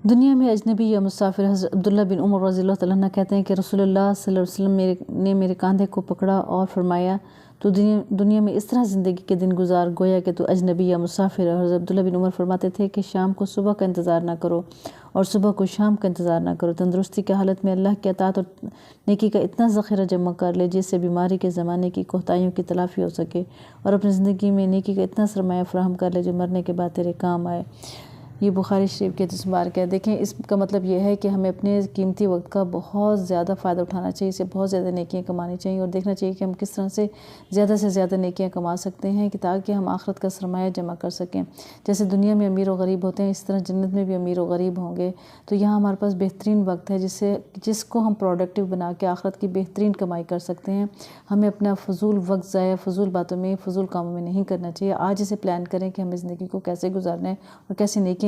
دنیا میں اجنبی یا مسافر حضرت عبداللہ بن عمر رضی اللہ تعالیٰ عنہ کہتے ہیں کہ رسول اللہ صلی اللہ علیہ وسلم نے میرے کاندھے کو پکڑا اور فرمایا تو دنیا میں اس طرح زندگی کے دن گزار گویا کہ تو اجنبی یا مسافر ہے۔ حضرت عبداللہ بن عمر فرماتے تھے کہ شام کو صبح کا انتظار نہ کرو اور صبح کو شام کا انتظار نہ کرو۔ تندرستی کی حالت میں اللہ کی اطاعت اور نیکی کا اتنا ذخیرہ جمع کر لے جس سے بیماری کے زمانے کی کوتاہیوں کی تلافی ہو سکے، اور اپنی زندگی میں نیکی کا اتنا سرمایہ فراہم کر لے جو مرنے کے بعد تیرے کام آئے۔ یہ بخاری شریف کے حدیث مبارک ہے۔ دیکھیں اس کا مطلب یہ ہے کہ ہمیں اپنے قیمتی وقت کا بہت زیادہ فائدہ اٹھانا چاہیے، اسے بہت زیادہ نیکیاں کمانی چاہیے اور دیکھنا چاہیے کہ ہم کس طرح سے زیادہ نیکیاں کما سکتے ہیں کہ تاکہ ہم آخرت کا سرمایہ جمع کر سکیں۔ جیسے دنیا میں امیر و غریب ہوتے ہیں اس طرح جنت میں بھی امیر و غریب ہوں گے۔ تو یہاں ہمارے پاس بہترین وقت ہے جس کو ہم پروڈکٹیو بنا کے آخرت کی بہترین کمائی کر سکتے ہیں۔ ہمیں اپنا فضول وقت ضائع فضول باتوں میں فضول کاموں میں نہیں کرنا چاہیے۔ آج اسے پلان کریں کہ ہمیں زندگی کو کیسے گزارنا ہے اور کیسے نیکیاں